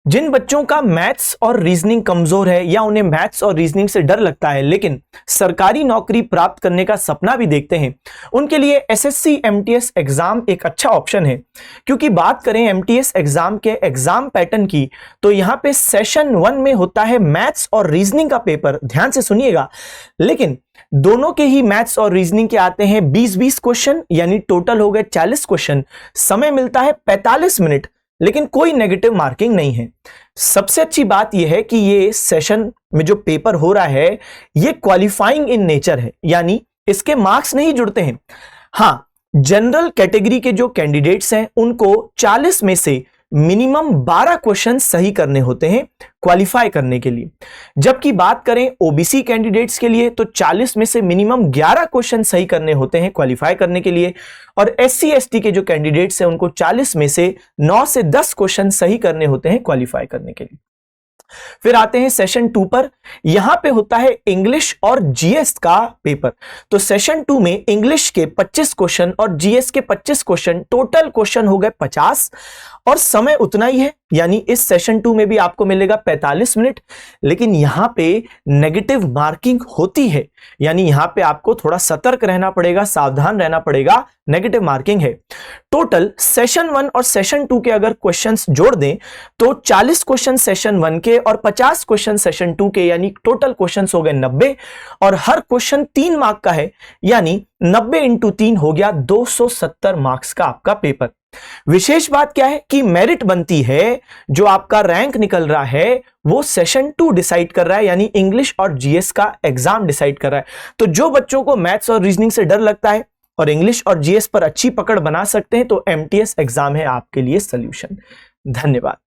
जिन बच्चों का मैथ्स और रीजनिंग कमजोर है या उन्हें मैथ्स और रीजनिंग से डर लगता है लेकिन सरकारी नौकरी प्राप्त करने का सपना भी देखते हैं, उनके लिए एसएससी एमटीएस एग्जाम एक अच्छा ऑप्शन है। क्योंकि बात करें एमटीएस एग्जाम के एग्जाम पैटर्न की, तो यहां पे सेशन 1 में होता है मैथ्स और रीजनिंग का पेपर, ध्यान से सुनिएगा। लेकिन दोनों के ही मैथ्स और रीजनिंग के आते हैं 20-20 क्वेश्चन, यानी टोटल हो गए 40 क्वेश्चन। समय मिलता है 45 मिनट, लेकिन कोई नेगेटिव मार्किंग नहीं है। सबसे अच्छी बात यह है कि ये सेशन में जो पेपर हो रहा है ये क्वालिफाइंग इन नेचर है, यानी इसके मार्क्स नहीं जुड़ते हैं। हां, जनरल कैटेगरी के जो कैंडिडेट्स हैं उनको 40 में से मिनिमम 12 क्वेश्चन सही करने होते हैं क्वालिफाई करने के लिए। जबकि बात करें ओबीसी कैंडिडेट्स के लिए तो 40 में से मिनिमम 11 क्वेश्चन सही करने होते हैं क्वालिफाई करने के लिए, और एससी एसटी के जो कैंडिडेट्स हैं उनको 40 में से 9 से 10 क्वेश्चन सही करने होते हैं क्वालिफाई करने के लिए। फिर आते हैं सेशन 2 पर। यहां पे होता है इंग्लिश और जीएस का पेपर। तो सेशन 2 में इंग्लिश के 25 क्वेश्चन और जीएस के 25 क्वेश्चन, टोटल क्वेश्चन हो गए 50, और समय उतना ही है, यानी इस सेशन 2 में भी आपको मिलेगा 45 मिनट। लेकिन यहां पे नेगेटिव मार्किंग होती है, यानी यहां पे आपको थोड़ा सतर्क रहना पड़ेगा, सावधान रहना पड़ेगा, नेगेटिव मार्किंग है। टोटल सेशन 1 और सेशन 2 के अगर क्वेश्चंस जोड़ दें तो 40 क्वेश्चन सेशन 1 के और 50 क्वेश्चन सेशन 2 के, यानी टोटल क्वेश्चंस हो गए 90, और हर क्वेश्चन 3 मार्क का है, यानी 90 इंटू 3 हो गया 270 मार्क्स का आपका पेपर। विशेष बात क्या है कि मेरिट बनती है, जो आपका रैंक निकल रहा है वो सेशन 2 डिसाइड कर रहा है, यानी इंग्लिश और जीएस का एग्जाम डिसाइड कर रहा है। तो जो बच्चों को मैथ्स और रीजनिंग से डर लगता है और इंग्लिश और जीएस पर अच्छी पकड़ बना सकते हैं, तो एमटीएस एग्जाम है आपके लिए सॉल्यूशन। धन्यवाद।